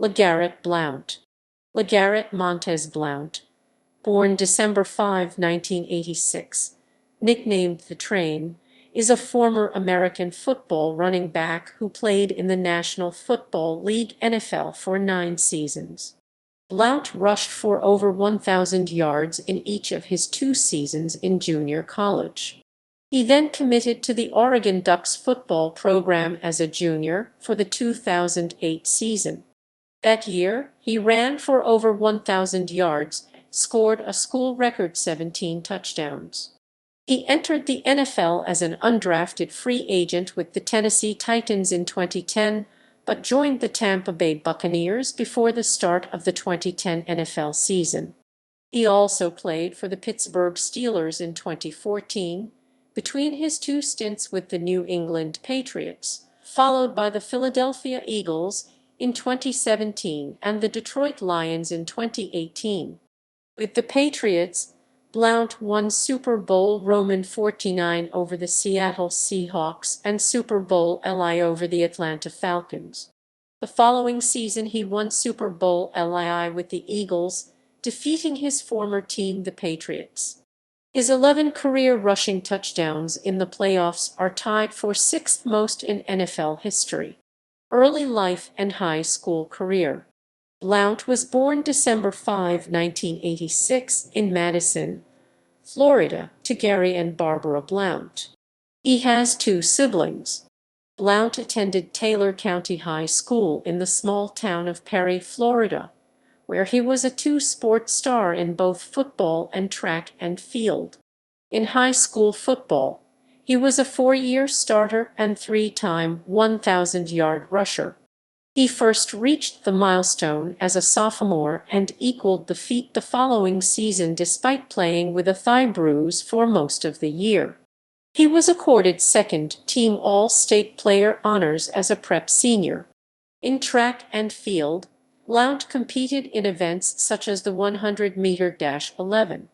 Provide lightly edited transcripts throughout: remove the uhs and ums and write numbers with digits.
LeGarrette Blount. LeGarrette Montez Blount, born December 5, 1986, nicknamed the Train, is a former American football running back who played in the National Football League (NFL) for 9 seasons. Blount rushed for over 1,000 yards in each of his 2 seasons in junior college. He then committed to the Oregon Ducks football program as a junior for the 2008 season. That year, he ran for over 1,000 yards, scored a school record 17 touchdowns. He entered the NFL as an undrafted free agent with the Tennessee Titans in 2010, but joined the Tampa Bay Buccaneers before the start of the 2010 NFL season. He also played for the Pittsburgh Steelers in 2014, between his 2 stints with the New England Patriots, followed by the Philadelphia Eagles in 2017 and the Detroit Lions in 2018. With the Patriots, Blount won Super Bowl XLIX over the Seattle Seahawks and Super Bowl LII over the Atlanta Falcons. The following season he won Super Bowl LII with the Eagles, defeating his former team, the Patriots. His 11 career rushing touchdowns in the playoffs are tied for 6th most in NFL history. Early life and high school career. Blount was born December 5, 1986, in Madison, Florida, to Gary and Barbara Blount. He has 2 siblings. Blount attended Taylor County High School in the small town of Perry, Florida, where he was a 2-sport star in both football and track and field. In high school football, he was a 4-year starter and 3-time 1,000-yard rusher. He first reached the milestone as a sophomore and equaled the feat the following season despite playing with a thigh bruise for most of the year. He was accorded 2nd team All-State player honors as a prep senior. In track and field, Blount competed in events such as the 100-meter dash 11,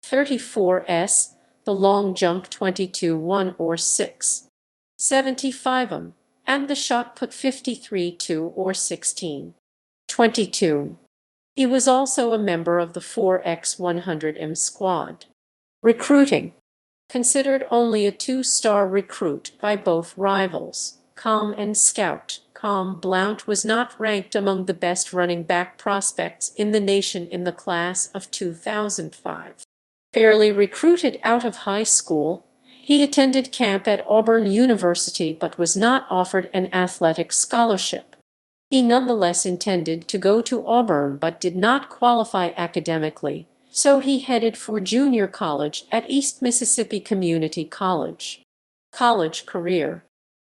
34s, the long jump 22-1 or 6, 75m, and the shot put 53-2 or 16, 22. He was also a member of the 4x100m squad. Recruiting. Considered only a 2-star recruit by both rivals, Com and Scout. Blount was not ranked among the best running back prospects in the nation in the class of 2005. Fairly recruited out of high school, he attended camp at Auburn University but was not offered an athletic scholarship. He nonetheless intended to go to Auburn but did not qualify academically, so he headed for junior college at East Mississippi Community College. College career.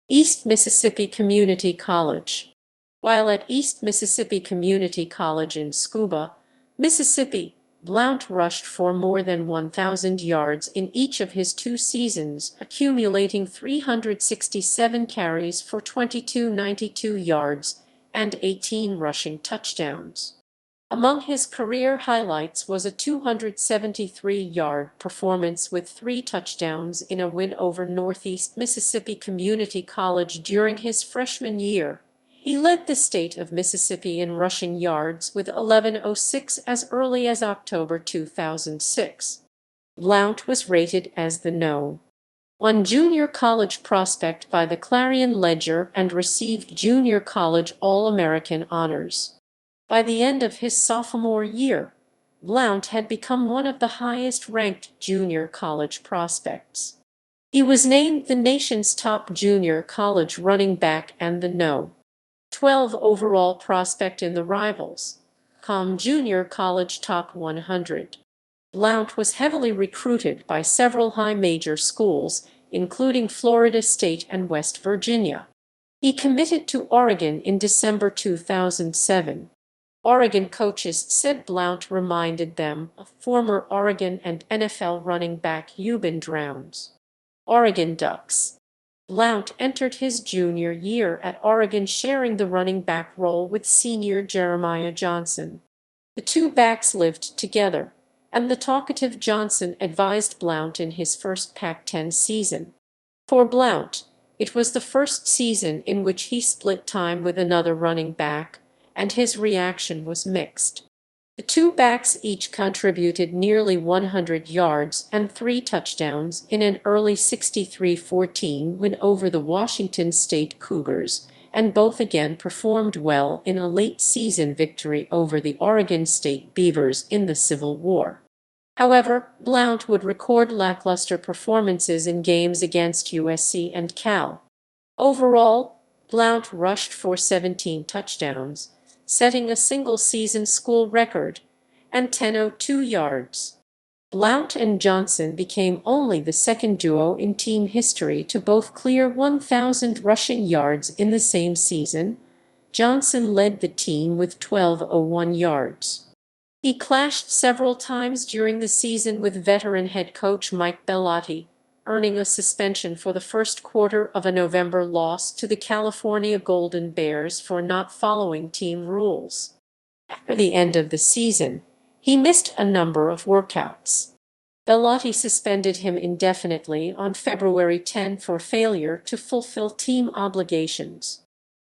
East Mississippi Community College. While at East Mississippi Community College in Scuba, Mississippi, Blount rushed for more than 1,000 yards in each of his 2 seasons, accumulating 367 carries for 2,292 yards and 18 rushing touchdowns. Among his career highlights was a 273-yard performance with 3 touchdowns in a win over Northeast Mississippi Community College during his freshman year. He led the state of Mississippi in rushing yards with 1106 as early as October 2006. Blount was rated as the No. 1 junior college prospect by the Clarion Ledger and received junior college All-American honors. By the end of his sophomore year, Blount had become one of the highest-ranked junior college prospects. He was named the nation's top junior college running back and the No. 12 overall prospect in the Rivals. Junior College Top 100. Blount was heavily recruited by several high major schools, including Florida State and West Virginia. He committed to Oregon in December 2007. Oregon coaches said Blount reminded them of former Oregon and NFL running back Euban Downs. Oregon Ducks. Blount entered his junior year at Oregon sharing the running back role with senior Jeremiah Johnson. The 2 backs lived together, and the talkative Johnson advised Blount in his first Pac-10 season. For Blount, it was the first season in which he split time with another running back, and his reaction was mixed. The two backs each contributed nearly 100 yards and 3 touchdowns in an early 63-14 win over the Washington State Cougars, and both again performed well in a late-season victory over the Oregon State Beavers in the Civil War. However, Blount would record lackluster performances in games against USC and Cal. Overall, Blount rushed for 17 touchdowns, setting a single-season school record, and 1002 yards. Blount and Johnson became only the second duo in team history to both clear 1,000 rushing yards in the same season. Johnson led the team with 1,201 yards. He clashed several times during the season with veteran head coach Mike Bellotti, earning a suspension for the first quarter of a November loss to the California Golden Bears for not following team rules. After the end of the season, he missed a number of workouts. Bellotti suspended him indefinitely on February 10 for failure to fulfill team obligations.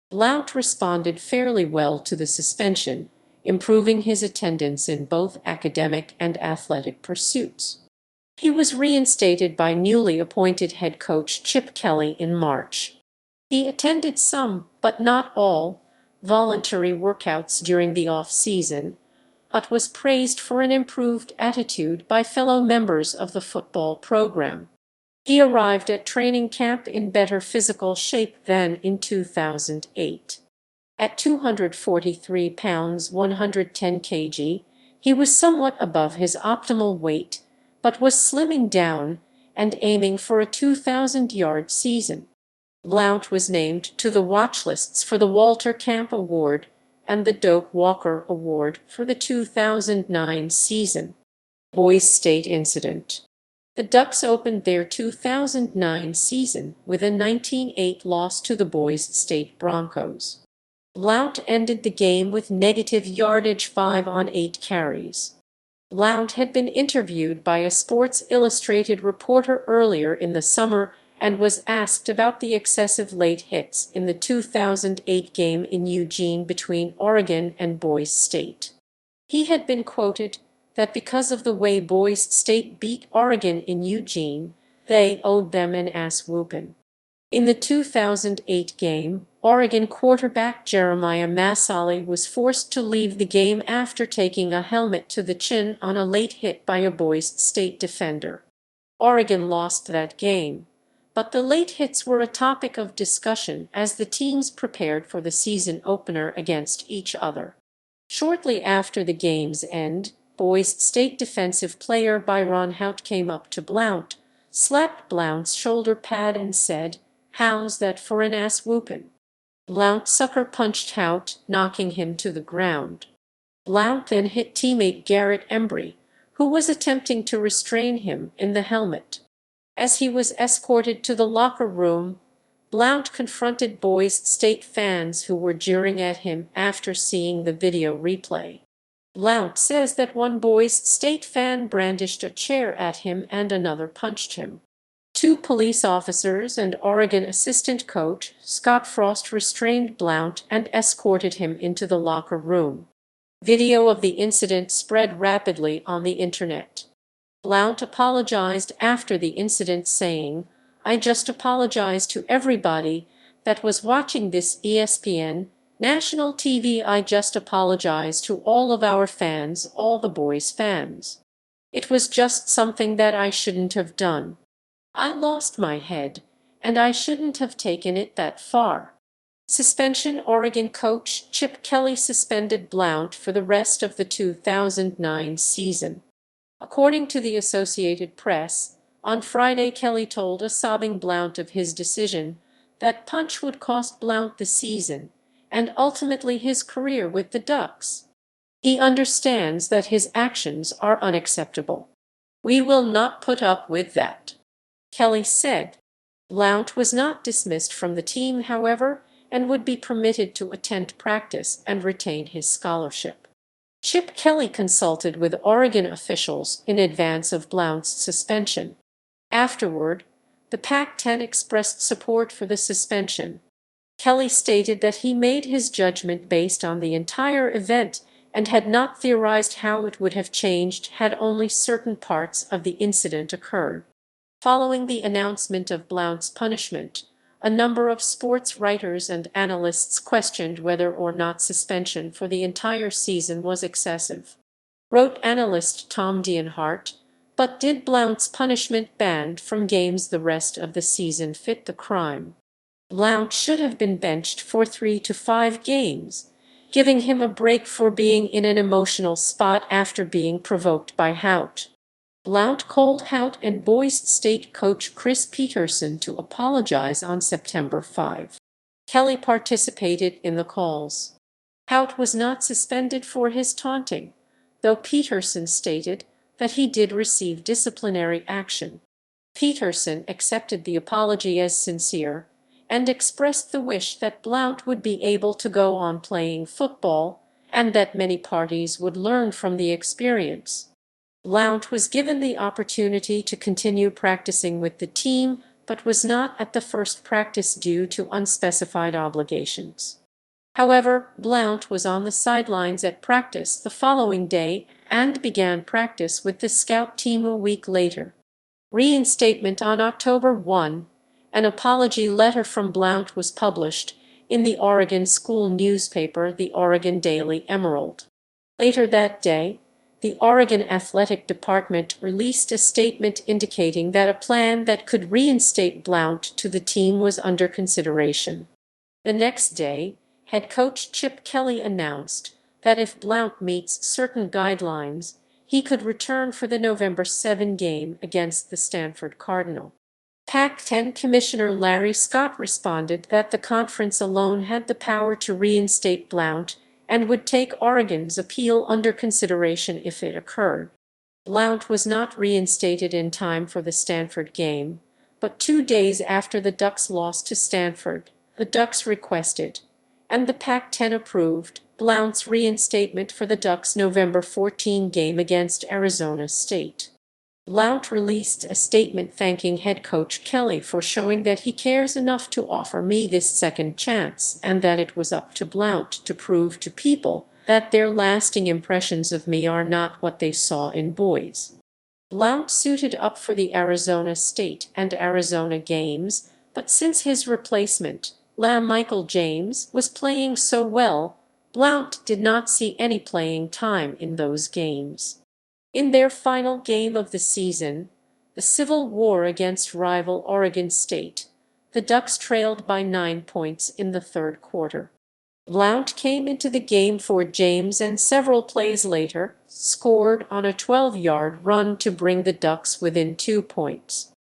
Blount responded fairly well to the suspension, improving his attendance in both academic and athletic pursuits. He was reinstated by newly appointed head coach Chip Kelly in March. He attended some, but not all, voluntary workouts during the off-season, but was praised for an improved attitude by fellow members of the football program. He arrived at training camp in better physical shape than in 2008. At 243 pounds 110 kg, he was somewhat above his optimal weight, but was slimming down and aiming for a 2,000-yard season. Blount was named to the watch lists for the Walter Camp Award and the Doak Walker Award for the 2009 season. Boise State incident. The Ducks opened their 2009 season with a 19-8 loss to the Boise State Broncos. Blount ended the game with negative yardage 5 on 8 carries. Blount had been interviewed by a Sports Illustrated reporter earlier in the summer and was asked about the excessive late hits in the 2008 game in Eugene between Oregon and Boise State. He had been quoted that because of the way Boise State beat Oregon in Eugene, they owed them an ass-whoopin'. In the 2008 game, Oregon quarterback Jeremiah Masoli was forced to leave the game after taking a helmet to the chin on a late hit by a Boise State defender. Oregon lost that game, but the late hits were a topic of discussion as the teams prepared for the season opener against each other. Shortly after the game's end, Boise State defensive player Byron Hout came up to Blount, slapped Blount's shoulder pad and said, "How's that for an ass-whoopin'?" Blount sucker punched Hout, knocking him to the ground. Blount then hit teammate Garrett Embry, who was attempting to restrain him, in the helmet. As he was escorted to the locker room, Blount confronted Boise State fans who were jeering at him after seeing the video replay. Blount says that one Boise State fan brandished a chair at him and another punched him. 2 police officers and Oregon assistant coach Scott Frost restrained Blount and escorted him into the locker room. Video of the incident spread rapidly on the internet. Blount apologized after the incident, saying, "I just apologize to everybody that was watching this ESPN national TV. I just apologize to all of our fans, all the boys fans. It was just something that I shouldn't have done. I lost my head, and I shouldn't have taken it that far." Suspension. Oregon coach Chip Kelly suspended Blount for the rest of the 2009 season. According to the Associated Press, on Friday Kelly told a sobbing Blount of his decision. That punch would cost Blount the season, and ultimately his career with the Ducks. He understands that his actions are unacceptable. "We will not put up with that," Kelly said. Blount was not dismissed from the team, however, and would be permitted to attend practice and retain his scholarship. Chip Kelly consulted with Oregon officials in advance of Blount's suspension. Afterward, the Pac-10 expressed support for the suspension. Kelly stated that he made his judgment based on the entire event and had not theorized how it would have changed had only certain parts of the incident occurred. Following the announcement of Blount's punishment, a number of sports writers and analysts questioned whether or not suspension for the entire season was excessive. Wrote analyst Tom Dienhart, "But did Blount's punishment banned from games the rest of the season fit the crime? Blount should have been benched for 3 to 5 games, giving him a break for being in an emotional spot after being provoked by Hout." Blount called Hout and Boise State coach Chris Peterson to apologize on September 5. Kelly participated in the calls. Hout was not suspended for his taunting, though Peterson stated that he did receive disciplinary action. Peterson accepted the apology as sincere and expressed the wish that Blount would be able to go on playing football and that many parties would learn from the experience. Blount was given the opportunity to continue practicing with the team, but was not at the first practice due to unspecified obligations. However, Blount was on the sidelines at practice the following day and began practice with the scout team a week later. Reinstatement on October 1, an apology letter from Blount was published in the Oregon school newspaper, the Oregon Daily Emerald. Later that day, the Oregon Athletic Department released a statement indicating that a plan that could reinstate Blount to the team was under consideration. The next day, head coach Chip Kelly announced that if Blount meets certain guidelines, he could return for the November 7 game against the Stanford Cardinal. Pac-10 Commissioner Larry Scott responded that the conference alone had the power to reinstate Blount and would take Oregon's appeal under consideration if it occurred. Blount was not reinstated in time for the Stanford game, but 2 days after the Ducks lost to Stanford, the Ducks requested, and the Pac-10 approved, Blount's reinstatement for the Ducks' November 14 game against Arizona State. Blount released a statement thanking head coach Kelly for showing that he cares enough to offer me this second chance and that it was up to Blount to prove to people that their lasting impressions of me are not what they saw in Boise. Blount suited up for the Arizona State and Arizona games, but since his replacement, Michael James, was playing so well, Blount did not see any playing time in those games. In their final game of the season, the Civil War against rival Oregon State, the Ducks trailed by 9 points in the third quarter. Blount came into the game for James and several plays later scored on a 12-yard run to bring the Ducks within 2 points.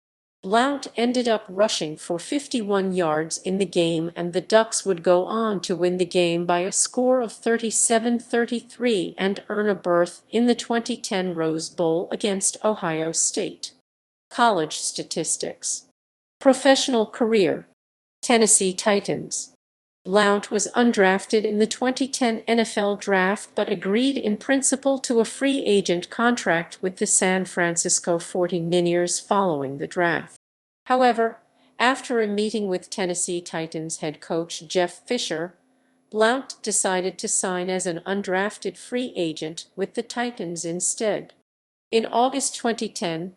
Blount ended up rushing for 51 yards in the game, and the Ducks would go on to win the game by a score of 37-33 and earn a berth in the 2010 Rose Bowl against Ohio State. College statistics. Professional career. Tennessee Titans. Blount was undrafted in the 2010 NFL Draft but agreed in principle to a free agent contract with the San Francisco 49ers following the draft. However, after a meeting with Tennessee Titans head coach Jeff Fisher, Blount decided to sign as an undrafted free agent with the Titans instead. In August 2010,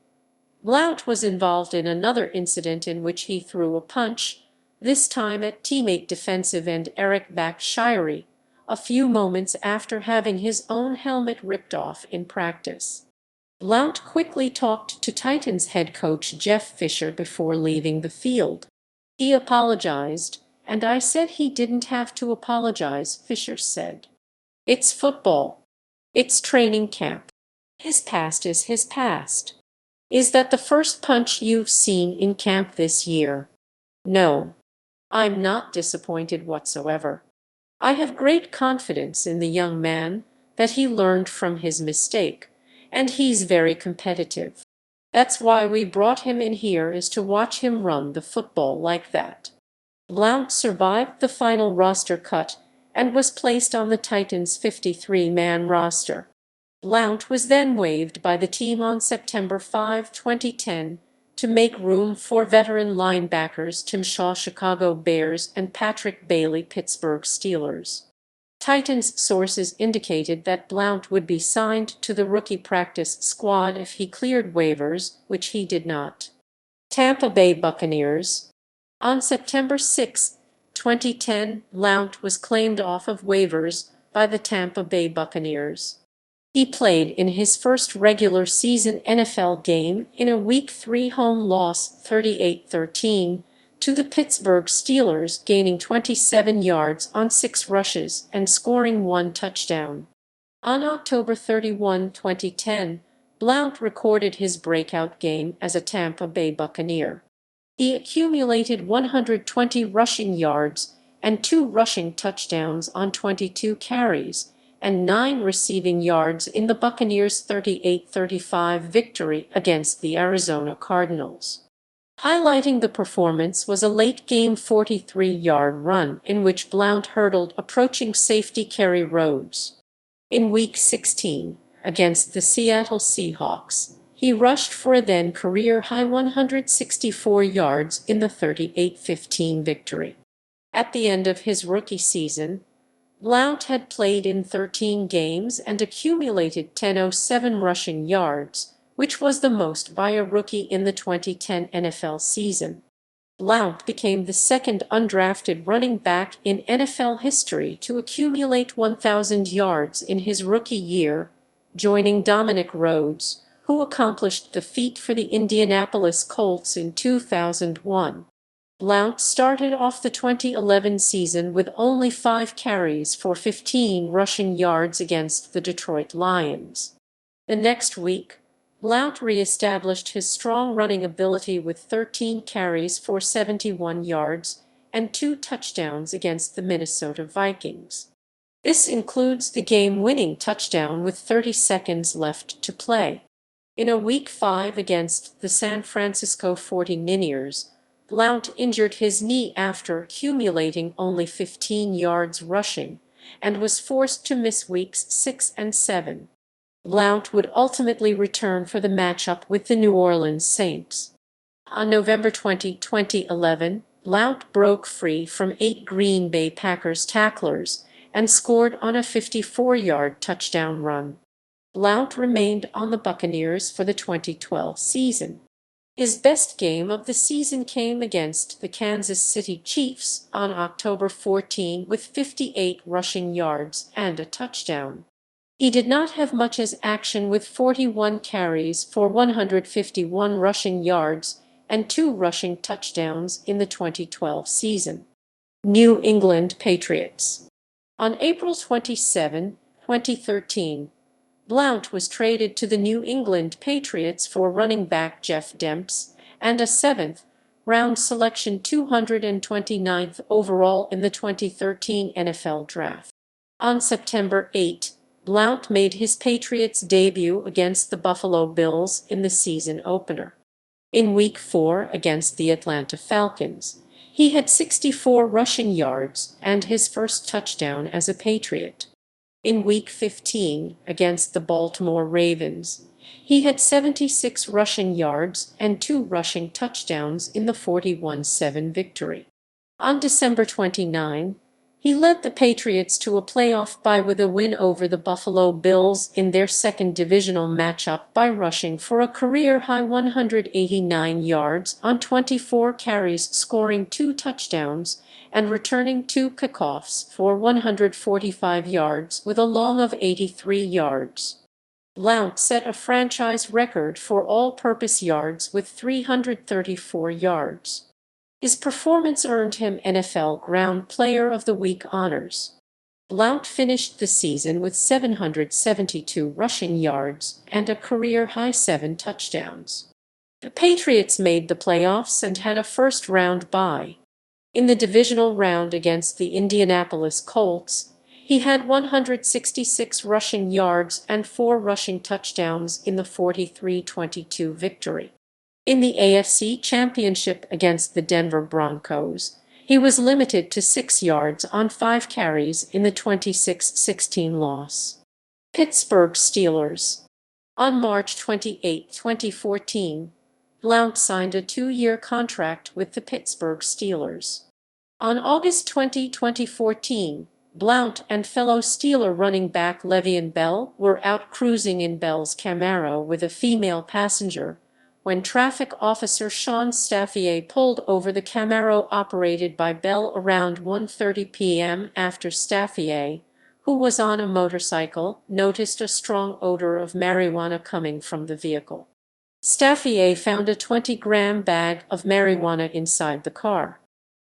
Blount was involved in another incident in which he threw a punch, this time at teammate defensive end Eric Bakhshiri, a few moments after having his own helmet ripped off in practice. Blount quickly talked to Titans head coach Jeff Fisher before leaving the field. He apologized, and I said he didn't have to apologize, Fisher said. It's football. It's training camp. His past is his past. Is that the first punch you've seen in camp this year? No. I'm not disappointed whatsoever. I have great confidence in the young man that he learned from his mistake, and he's very competitive. That's why we brought him in here, is to watch him run the football like that. Blount survived the final roster cut and was placed on the Titans' 53-man roster. Blount was then waived by the team on September 5, 2010, to make room for veteran linebackers Tim Shaw Chicago Bears and Patrick Bailey Pittsburgh Steelers. Titans sources indicated that Blount would be signed to the rookie practice squad if he cleared waivers, which he did not. Tampa Bay Buccaneers. On September 6, 2010, Blount was claimed off of waivers by the Tampa Bay Buccaneers. He played in his first regular season NFL game in a Week 3 home loss 38-13 to the Pittsburgh Steelers, gaining 27 yards on 6 rushes and scoring 1 touchdown. On October 31, 2010, Blount recorded his breakout game as a Tampa Bay Buccaneer. He accumulated 120 rushing yards and 2 rushing touchdowns on 22 carries, and 9 receiving yards in the Buccaneers' 38-35 victory against the Arizona Cardinals. Highlighting the performance was a late-game 43-yard run in which Blount hurdled approaching safety Kerry Rhodes. In Week 16, against the Seattle Seahawks, he rushed for a then career-high 164 yards in the 38-15 victory. At the end of his rookie season, Blount had played in 13 games and accumulated 1,007 rushing yards, which was the most by a rookie in the 2010 NFL season. Blount became the second undrafted running back in NFL history to accumulate 1,000 yards in his rookie year, joining Dominic Rhodes, who accomplished the feat for the Indianapolis Colts in 2001. Blount started off the 2011 season with only 5 carries for 15 rushing yards against the Detroit Lions. The next week, Blount re-established his strong running ability with 13 carries for 71 yards and 2 touchdowns against the Minnesota Vikings. This includes the game-winning touchdown with 30 seconds left to play. In a Week 5 against the San Francisco 49ers, Blount injured his knee after accumulating only 15 yards rushing and was forced to miss Weeks 6 and 7. Blount would ultimately return for the matchup with the New Orleans Saints. On November 20, 2011, Blount broke free from 8 Green Bay Packers tacklers and scored on a 54-yard touchdown run. Blount remained on the Buccaneers for the 2012 season. His best game of the season came against the Kansas City Chiefs on October 14 with 58 rushing yards and a touchdown. He did not have much as action with 41 carries for 151 rushing yards and 2 rushing touchdowns in the 2012 season. New England Patriots. On April 27, 2013, Blount was traded to the New England Patriots for running back Jeff Demps and a 7th-round selection 229th overall in the 2013 NFL Draft. On September 8, Blount made his Patriots debut against the Buffalo Bills in the season opener. In Week 4 against the Atlanta Falcons, he had 64 rushing yards and his first touchdown as a Patriot. In Week 15 against the Baltimore Ravens, he had 76 rushing yards and 2 rushing touchdowns in the 41-7 victory. On December 29, he led the Patriots to a playoff bye with a win over the Buffalo Bills in their second divisional matchup by rushing for a career-high 189 yards on 24 carries, scoring 2 touchdowns, and returning 2 kickoffs for 145 yards with a long of 83 yards. Blount set a franchise record for all-purpose yards with 334 yards. His performance earned him NFL Ground Player of the Week honors. Blount finished the season with 772 rushing yards and a career-high 7 touchdowns. The Patriots made the playoffs and had a first-round bye. In the divisional round against the Indianapolis Colts, he had 166 rushing yards and 4 rushing touchdowns in the 43-22 victory. In the AFC Championship against the Denver Broncos, he was limited to 6 yards on 5 carries in the 26-16 loss. Pittsburgh Steelers. On March 28, 2014, Blount signed a 2-year contract with the Pittsburgh Steelers. On August 20, 2014, Blount and fellow Steeler running back Le'Veon Bell were out cruising in Bell's Camaro with a female passenger when traffic officer Sean Staffier pulled over the Camaro operated by Bell around 1:30 p.m. after Staffier, who was on a motorcycle, noticed a strong odor of marijuana coming from the vehicle. Staffier found a 20-gram bag of marijuana inside the car.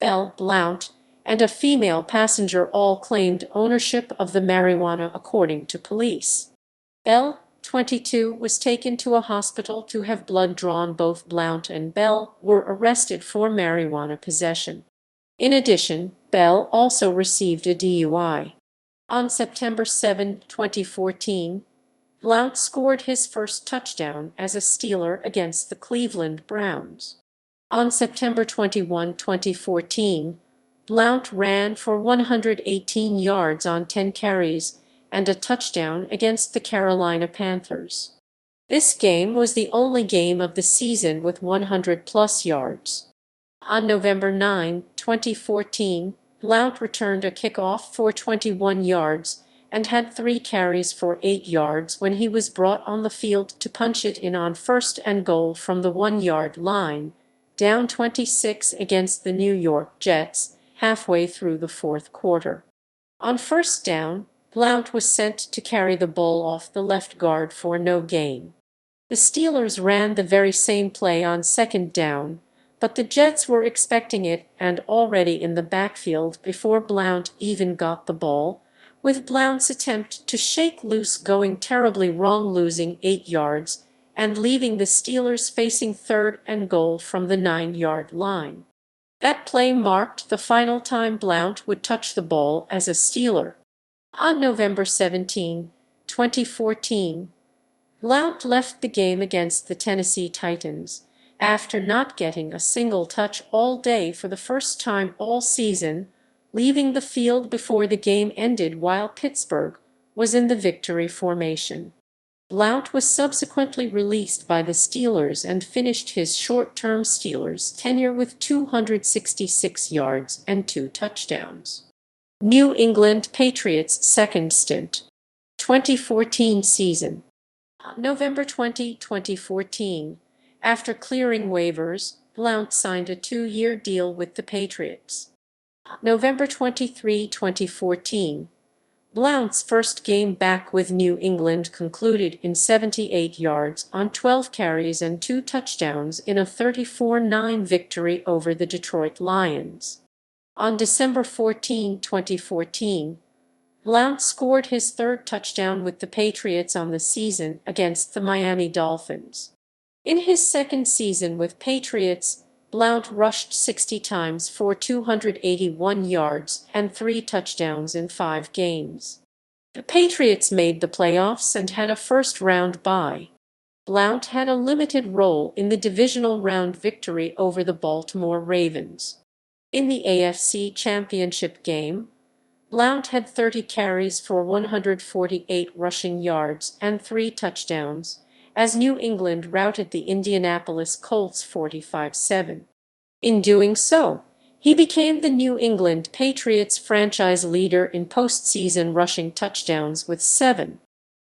Bell, Blount, and a female passenger all claimed ownership of the marijuana, according to police. Bell, 22, was taken to a hospital to have blood drawn. Both Blount and Bell were arrested for marijuana possession. In addition, Bell also received a DUI. On September 7, 2014, Blount scored his first touchdown as a Steeler against the Cleveland Browns. On September 21, 2014, Blount ran for 118 yards on 10 carries and a touchdown against the Carolina Panthers. This game was the only game of the season with 100-plus yards. On November 9, 2014, Blount returned a kickoff for 21 yards and had 3 carries for 8 yards when he was brought on the field to punch it in on 1st and goal from the 1-yard line, down 26 against the New York Jets, halfway through the 4th quarter. On 1st down, Blount was sent to carry the ball off the left guard for no gain. The Steelers ran the very same play on 2nd down, but the Jets were expecting it and already in the backfield before Blount even got the ball, with Blount's attempt to shake loose going terribly wrong, losing 8 yards and leaving the Steelers facing 3rd and goal from the 9-yard line. That play marked the final time Blount would touch the ball as a Steeler. On November 17, 2014, Blount left the game against the Tennessee Titans after not getting a single touch all day for the first time all season, leaving the field before the game ended while Pittsburgh was in the victory formation. Blount was subsequently released by the Steelers and finished his short-term Steelers tenure with 266 yards and 2 touchdowns. New England Patriots second stint. 2014 season. November 20, 2014. After clearing waivers, Blount signed a 2-year deal with the Patriots. November 23, 2014. Blount's first game back with New England concluded in 78 yards on 12 carries and 2 touchdowns in a 34-9 victory over the Detroit Lions. On December 14, 2014, Blount scored his 3rd touchdown with the Patriots on the season against the Miami Dolphins. In his 2nd season with Patriots, Blount rushed 60 times for 281 yards and 3 touchdowns in 5 games. The Patriots made the playoffs and had a first-round bye. Blount had a limited role in the divisional round victory over the Baltimore Ravens. In the AFC Championship game, Blount had 30 carries for 148 rushing yards and 3 touchdowns, as New England routed the Indianapolis Colts 45-7. In doing so, he became the New England Patriots franchise leader in postseason rushing touchdowns with 7.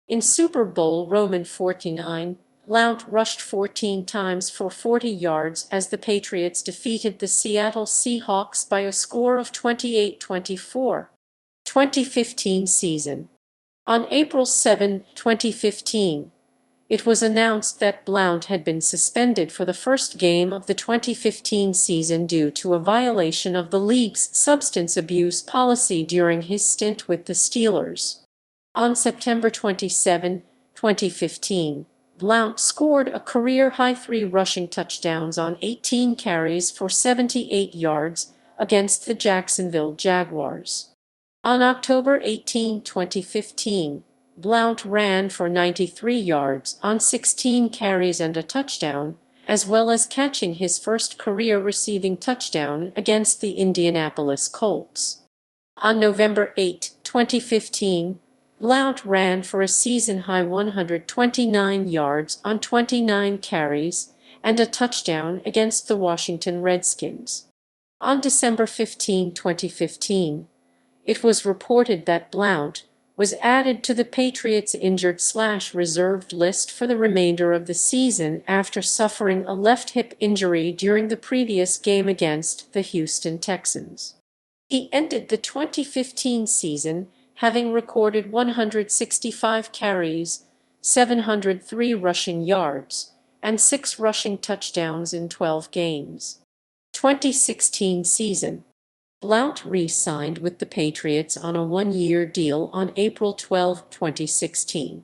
In Super Bowl XLIX, Blount rushed 14 times for 40 yards as the Patriots defeated the Seattle Seahawks by a score of 28-24. 2015 season. On April 7, 2015, it was announced that Blount had been suspended for the first game of the 2015 season due to a violation of the league's substance abuse policy during his stint with the Steelers. On September 27, 2015, Blount scored a career-high 3 rushing touchdowns on 18 carries for 78 yards against the Jacksonville Jaguars. On October 18, 2015, Blount ran for 93 yards on 16 carries and a touchdown, as well as catching his first career receiving touchdown against the Indianapolis Colts. On November 8, 2015, Blount ran for a season-high 129 yards on 29 carries and a touchdown against the Washington Redskins. On December 15, 2015, it was reported that Blount was added to the Patriots' injured/reserved list for the remainder of the season after suffering a left hip injury during the previous game against the Houston Texans. He ended the 2015 season having recorded 165 carries, 703 rushing yards, and 6 rushing touchdowns in 12 games. 2016 season. Blount re-signed with the Patriots on a one-year deal on April 12, 2016.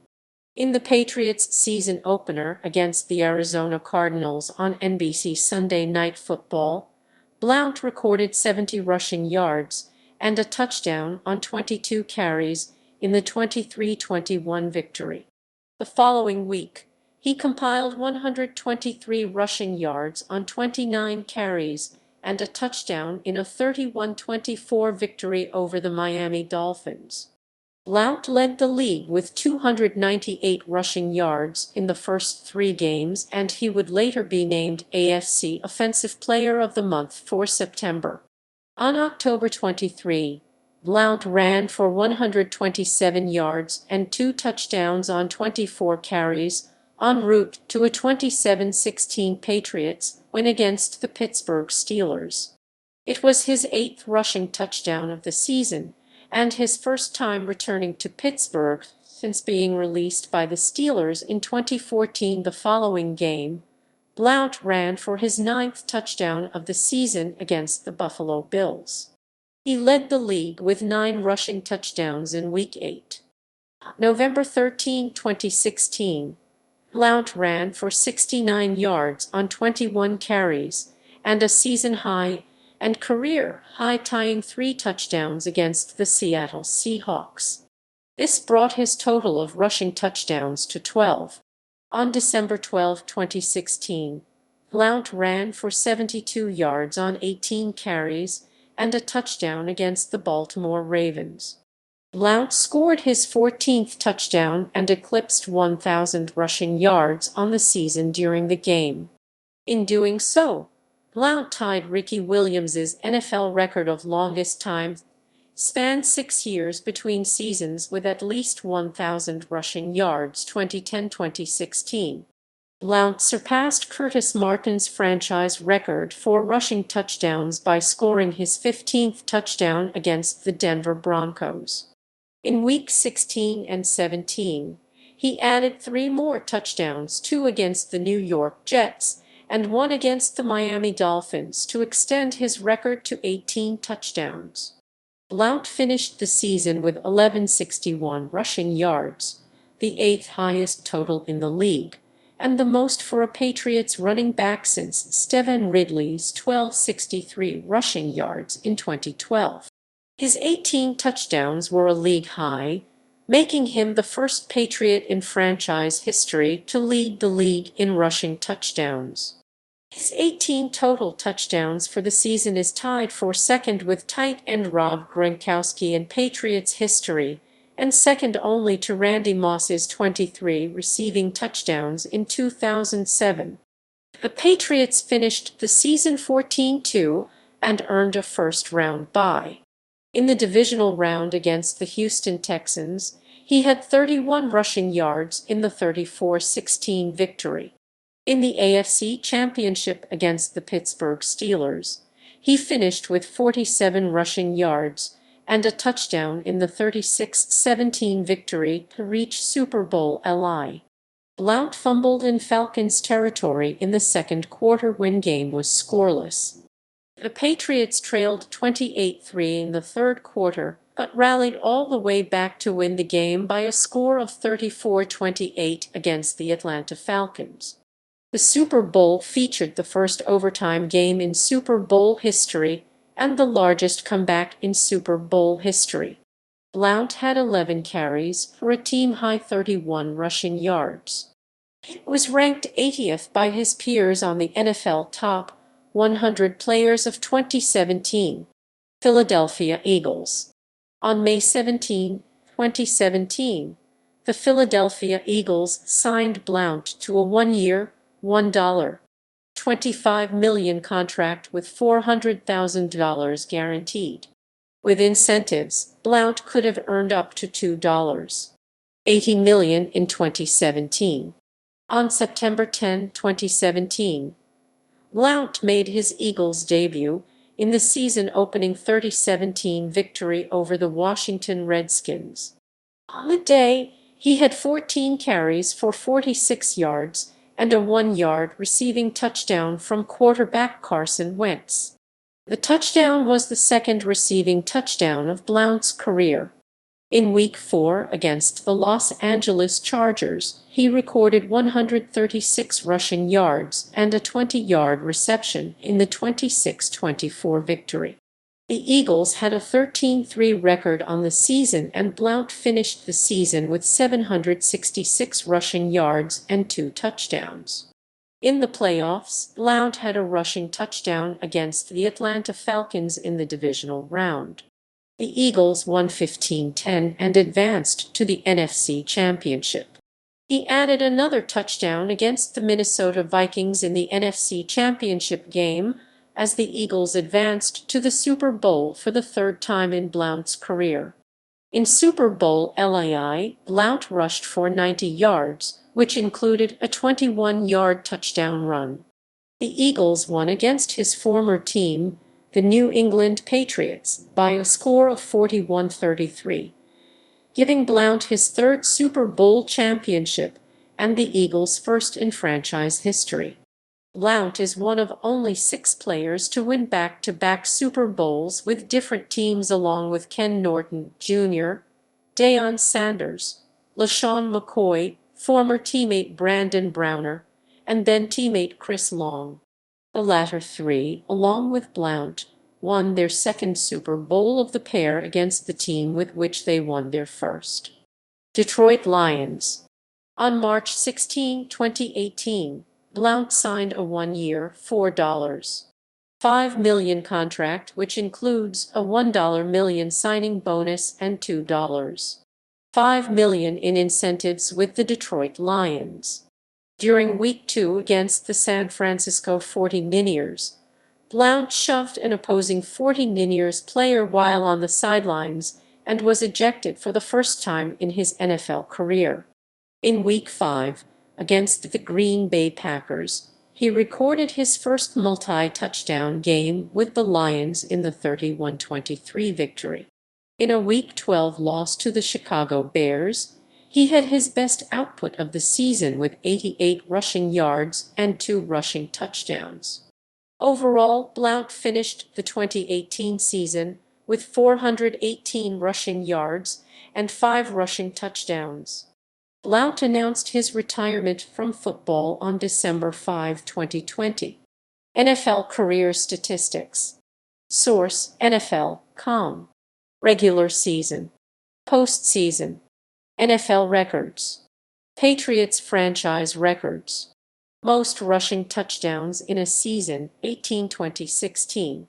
In the Patriots' season opener against the Arizona Cardinals on NBC Sunday Night Football, Blount recorded 70 rushing yards and a touchdown on 22 carries in the 23-21 victory. The following week, he compiled 123 rushing yards on 29 carries and a touchdown in a 31-24 victory over the Miami Dolphins. Blount led the league with 298 rushing yards in the first 3 games, and he would later be named AFC Offensive Player of the Month for September. On October 23, Blount ran for 127 yards and 2 touchdowns on 24 carries, en route to a 27-16 Patriots win against the Pittsburgh Steelers. It was his 8th rushing touchdown of the season, and his first time returning to Pittsburgh since being released by the Steelers in 2014. The following game, Blount ran for his 9th touchdown of the season against the Buffalo Bills. He led the league with 9 rushing touchdowns in Week 8. November 13, 2016, Blount ran for 69 yards on 21 carries and a season-high and career-high tying 3 touchdowns against the Seattle Seahawks. This brought his total of rushing touchdowns to 12. On December 12, 2016, Blount ran for 72 yards on 18 carries and a touchdown against the Baltimore Ravens. Blount scored his 14th touchdown and eclipsed 1,000 rushing yards on the season during the game. In doing so, Blount tied Ricky Williams's NFL record of longest time span 6 years between seasons with at least 1,000 rushing yards 2010-2016. Blount surpassed Curtis Martin's franchise record for rushing touchdowns by scoring his 15th touchdown against the Denver Broncos. In Week 16 and 17, he added 3 more touchdowns, 2 against the New York Jets and 1 against the Miami Dolphins, to extend his record to 18 touchdowns. Blount finished the season with 1,161 rushing yards, the 8th highest total in the league, and the most for a Patriots running back since Stevan Ridley's 1,263 rushing yards in 2012. His 18 touchdowns were a league high, making him the first Patriot in franchise history to lead the league in rushing touchdowns. His 18 total touchdowns for the season is tied for second with tight end Rob Gronkowski in Patriots history, and second only to Randy Moss's 23 receiving touchdowns in 2007. The Patriots finished the season 14-2 and earned a first-round bye. In the divisional round against the Houston Texans, he had 31 rushing yards in the 34-16 victory. In the AFC Championship against the Pittsburgh Steelers, he finished with 47 rushing yards and a touchdown in the 36-17 victory to reach Super Bowl LII. Blount fumbled in Falcons territory in the second quarter when game was scoreless. The Patriots trailed 28-3 in the third quarter, but rallied all the way back to win the game by a score of 34-28 against the Atlanta Falcons. The Super Bowl featured the first overtime game in Super Bowl history and the largest comeback in Super Bowl history. Blount had 11 carries for a team-high 31 rushing yards. He was ranked 80th by his peers on the NFL Top 100 Players of 2017. Philadelphia Eagles. On May 17, 2017, the Philadelphia Eagles signed Blount to a one-year, $1 $25 million contract with $400,000 guaranteed. With incentives, Blount could have earned up to $2.80 million in 2017. On September 10, 2017, Blount made his Eagles debut in the season-opening 30-17 victory over the Washington Redskins. On the day, he had 14 carries for 46 yards and a 1-yard receiving touchdown from quarterback Carson Wentz. The touchdown was the second receiving touchdown of Blount's career. In Week 4 against the Los Angeles Chargers, he recorded 136 rushing yards and a 20-yard reception in the 26-24 victory. The Eagles had a 13-3 record on the season, and Blount finished the season with 766 rushing yards and 2 touchdowns. In the playoffs, Blount had a rushing touchdown against the Atlanta Falcons in the divisional round. The Eagles won 15-10 and advanced to the NFC Championship. He added another touchdown against the Minnesota Vikings in the NFC Championship game as the Eagles advanced to the Super Bowl for the third time in Blount's career. In Super Bowl LII, Blount rushed for 90 yards, which included a 21-yard touchdown run. The Eagles won against his former team, the New England Patriots, by a score of 41-33, giving Blount his third Super Bowl championship and the Eagles' first in franchise history. Blount is one of only 6 players to win back-to-back Super Bowls with different teams, along with Ken Norton Jr., Deion Sanders, LaShawn McCoy, former teammate Brandon Browner, and then teammate Chris Long. The latter 3, along with Blount, won their second Super Bowl of the pair against the team with which they won their first. Detroit Lions. On March 16, 2018, Blount signed a 1-year, $4.5 million contract, which includes a $1 million signing bonus and $2.5 million in incentives with the Detroit Lions. During Week 2 against the San Francisco 49ers, Blount shoved an opposing 49ers player while on the sidelines and was ejected for the first time in his NFL career. In Week 5, against the Green Bay Packers, he recorded his first multi-touchdown game with the Lions in the 31-23 victory. In a Week 12 loss to the Chicago Bears, he had his best output of the season with 88 rushing yards and 2 rushing touchdowns. Overall, Blount finished the 2018 season with 418 rushing yards and 5 rushing touchdowns. Blount announced his retirement from football on December 5, 2020. NFL career statistics. Source: NFL.com. Regular season. Postseason. NFL records. Patriots franchise records. Most rushing touchdowns in a season, 2016.